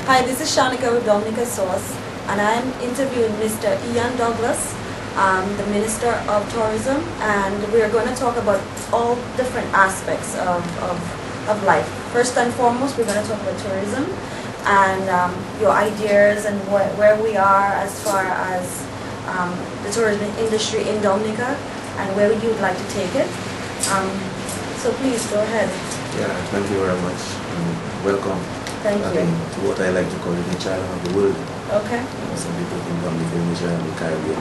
Hi, this is Shanika with Dominica Source, and I'm interviewing Mr. Ian Douglas, the Minister of Tourism, and we're going to talk about all different aspects of life. First and foremost, we're going to talk about tourism and your ideas and where we are as far as the tourism industry in Dominica and where you'd like to take it. So please go ahead. Yeah, thank you very much. Welcome. Thank you. To what I like to call the child of the world. Okay. Some people think Dominica is the child of the Caribbean.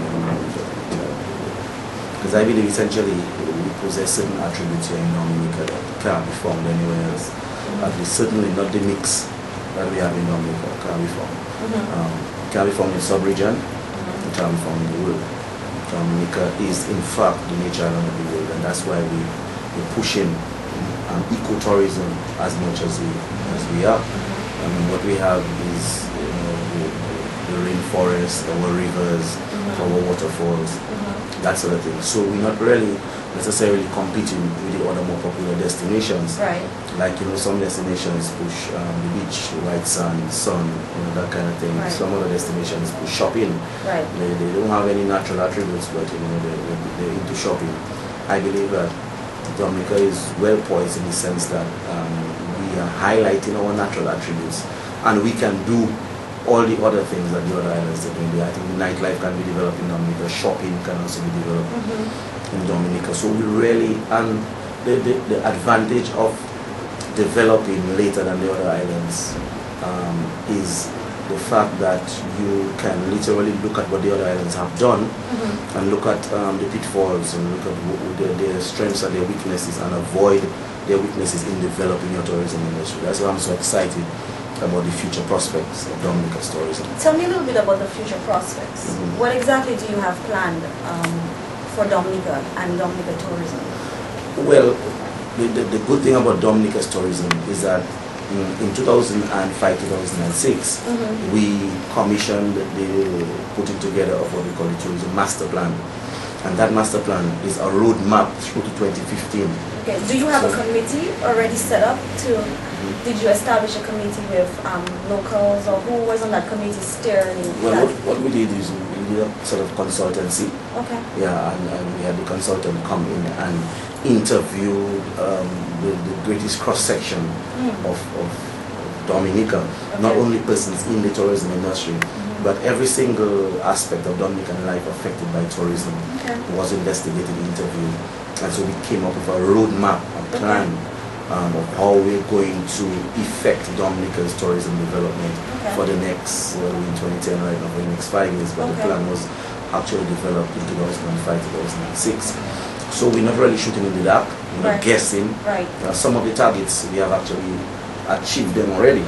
Because I believe essentially we possess certain attributes here in Dominica that can't be found anywhere else. At least certainly not the mix that we have in Dominica can't be found. Can't be found in sub-region, it can't be found in the world. Dominica is in fact the nature of the world, and that's why we're pushing ecotourism as much as we are. I mean, what we have is the rainforest, our rivers, our waterfalls, that sort of thing. So we're not really necessarily competing with the other more popular destinations. Right. Like, some destinations push the beach, white sand, sun, that kind of thing. Right. Some other destinations push shopping. Right. They don't have any natural attributes, but they're into shopping. I believe that Dominica is well poised in the sense that we are highlighting our natural attributes, and we can do all the other things that the other islands are doing. I think the nightlife can be developed in Dominica, shopping can also be developed in Dominica. So we really, and the advantage of developing later than the other islands is the fact that you can literally look at what the other islands have done and look at the pitfalls and look at their strengths and their weaknesses and avoid their weaknesses in developing your tourism industry. That's why I'm so excited about the future prospects of Dominica's tourism. Tell me a little bit about the future prospects. What exactly do you have planned for Dominica and Dominica tourism? Well, the good thing about Dominica's tourism is that in 2005-2006, we commissioned the putting together of what we call the tourism master plan, and that master plan is a roadmap through to 2015. Okay. Do you have a committee already set up to? Did you establish a committee with locals, or who was on that committee steering? Well, what we did is we did a sort of consultancy. Okay. Yeah, and we had the consultant come in and interview the greatest cross-section of Dominica, not only persons in the tourism industry, but every single aspect of Dominican life affected by tourism was investigated, interviewed, and so we came up with a roadmap, a plan of how we're going to effect Dominica's tourism development for the next, well, in 2010 right now, for the next 5 years, but the plan was actually developed in 2005-2006. So we're not really shooting in the dark, we're not guessing. Right. Some of the targets we have actually achieved them already,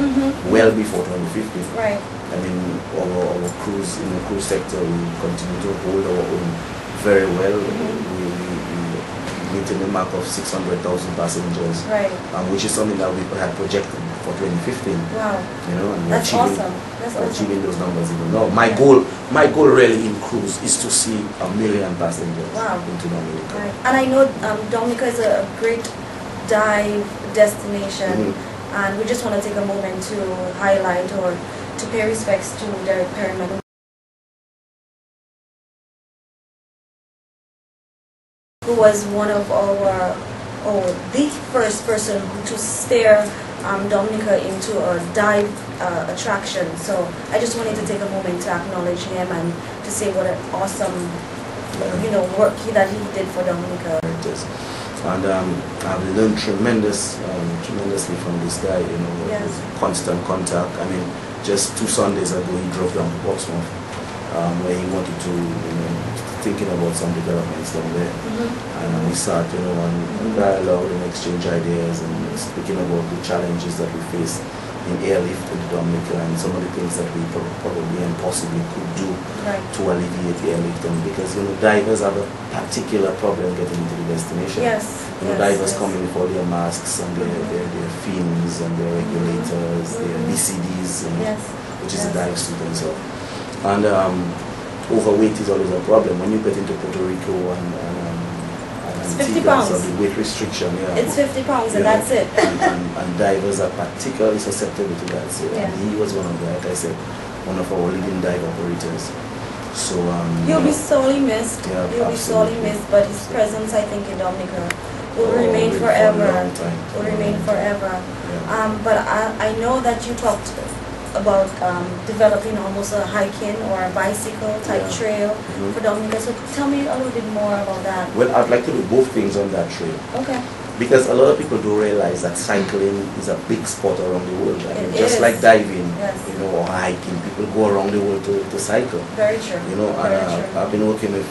well before 2015. Right. I mean, our cruise, in the cruise sector, we continue to hold our own very well. We meeting the mark of 600,000 passengers, which is something that we had projected for 2015. Wow. And we're That's achieving, awesome. That's awesome. Achieving those numbers even now. My goal really in cruise is to see 1 million passengers into Dominica. Right. And I know Dominica is a great dive destination, and we just want to take a moment to highlight or to pay respects to Derek Perryman, who was one of the first person to steer Dominica into a dive attraction. So I just wanted to take a moment to acknowledge him and to say what an awesome, work that he did for Dominica. And I've learned tremendously from this guy. With constant contact. I mean, just 2 Sundays ago, he drove down to Portsmouth, where he wanted to, thinking about some developments down there, and we sat, and dialogue and exchange ideas and speaking about the challenges that we face in airlift in Dominica and some of the things that we probably and possibly could do to alleviate airlift, because divers have a particular problem getting into the destination. Divers come in with all their masks and their fins and their regulators, their BCDs, which is a dive suit and so. And overweight is always a problem when you get into Puerto Rico and It's 50 pounds. So the weight restriction, yeah. It's 50 pounds and that's it. and divers are particularly susceptible to that. So and he was one of the, like I said, one of our leading dive operators. So he'll be sorely missed. Yeah, he'll be sorely missed, but his presence, I think, in Dominica will remain forever. Will remain forever. Yeah. But I know that you talked about developing almost a hiking or a bicycle type trail for Dominica. So tell me a little bit more about that. Well, I'd like to do both things on that trail. Okay. Because a lot of people do realize that cycling is a big sport around the world. I mean, just is. like diving, Yes. you know, or hiking, people go around the world to cycle. Very true. You know, Very and true. I've been working with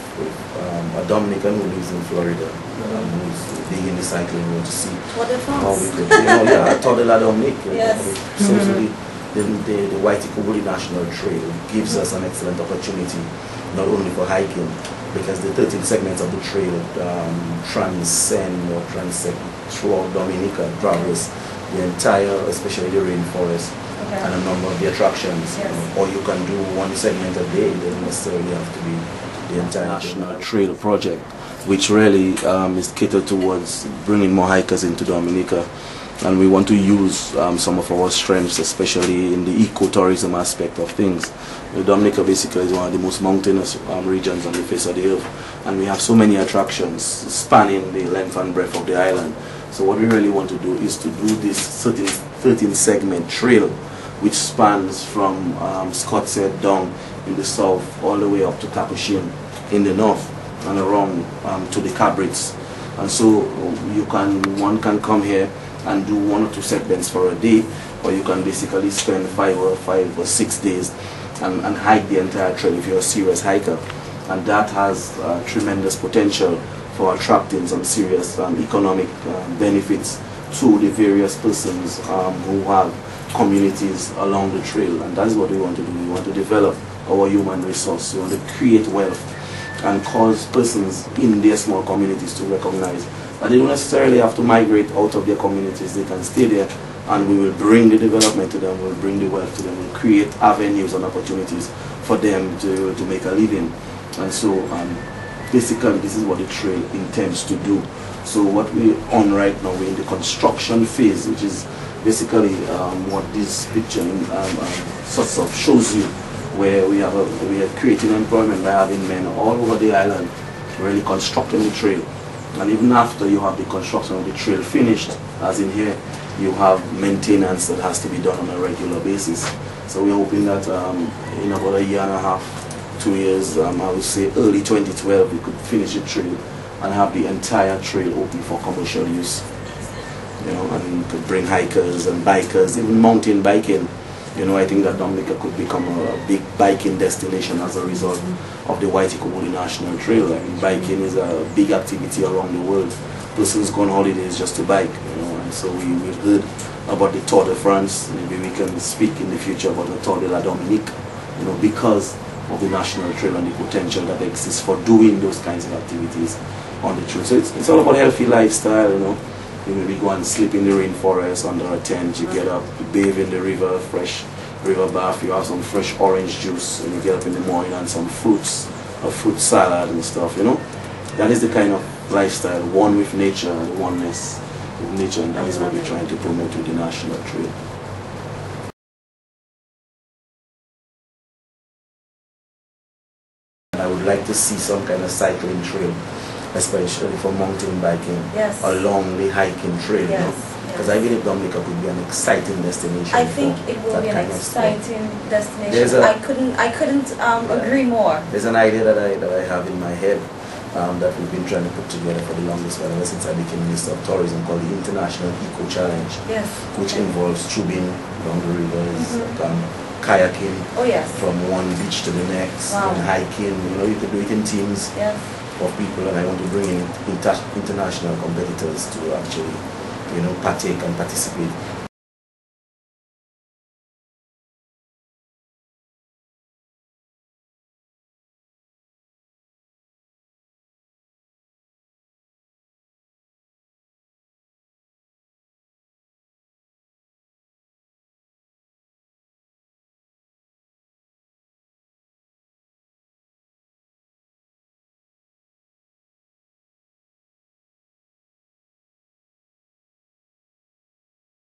a Dominican who lives in Florida, who's big in the cycling world to see What the how we could, you know, yeah, I told the Dominic. Yes. So the White Kubuli National Trail gives us an excellent opportunity, not only for hiking, because the 13 segments of the trail transcend or transect throughout Dominica, traverse the entire, especially the rainforest, and a number of the attractions. Yes. Or you can do one segment a day, it doesn't necessarily have to be the entire National Trail project, which really is catered towards bringing more hikers into Dominica. And we want to use some of our strengths, especially in the ecotourism aspect of things. Dominica basically is one of the most mountainous regions on the face of the earth, and we have so many attractions spanning the length and breadth of the island. So what we really want to do is to do this 13 segment trail, which spans from Scott's Head down in the south all the way up to Capuchin in the north and around to the Cabrits. And so one can come here and do 1 or 2 segments for a day, or you can basically spend 5 or 6 days and hike the entire trail if you're a serious hiker. And that has tremendous potential for attracting some serious economic benefits to the various persons who have communities along the trail. And that's what we want to do. We want to develop our human resource. We want to create wealth and cause persons in their small communities to recognize that they don't necessarily have to migrate out of their communities. They can stay there, and we will bring the development to them, we'll bring the wealth to them, we'll create avenues and opportunities for them to make a living. And so basically this is what the trail intends to do. So what we're on right now, we're in the construction phase, which is basically what this picture sort of shows you, where we are creating employment by having men all over the island really constructing the trail. And even after you have the construction of the trail finished, as in here, you have maintenance that has to be done on a regular basis. So we're hoping that in about a year and a half, 2 years, I would say early 2012, we could finish the trail and have the entire trail open for commercial use. You know, and we could bring hikers and bikers, even mountain biking. You know, I think that Dominica could become a big biking destination as a result of the White Kubuli National Trail. I mean, biking is a big activity around the world. Persons go on holidays just to bike, you know, and so we've heard about the Tour de France. Maybe we can speak in the future about the Tour de la Dominique, you know, because of the National Trail and the potential that exists for doing those kinds of activities on the trail. So it's all about healthy lifestyle, you know. You maybe go and sleep in the rainforest under a tent, you get up, you bathe in the river, fresh river bath, you have some fresh orange juice, and you get up in the morning and some fruits, a fruit salad and stuff, you know. That is the kind of lifestyle, one with nature and oneness with nature, and that is what we're trying to promote with the National Trail. I would like to see some kind of cycling trail, especially for mountain biking, along the hiking trail, you know? Because I believe Dominica could be an exciting destination. I think it will be an exciting destination. I couldn't agree more. There's an idea that I have in my head that we've been trying to put together for the longest while, ever since I became Minister of Tourism, called the International Eco Challenge, which involves tubing along the rivers, kayaking from one beach to the next, and hiking. You know, you could do it in teams of people, and I want to bring in international competitors to actually, you know, partake and participate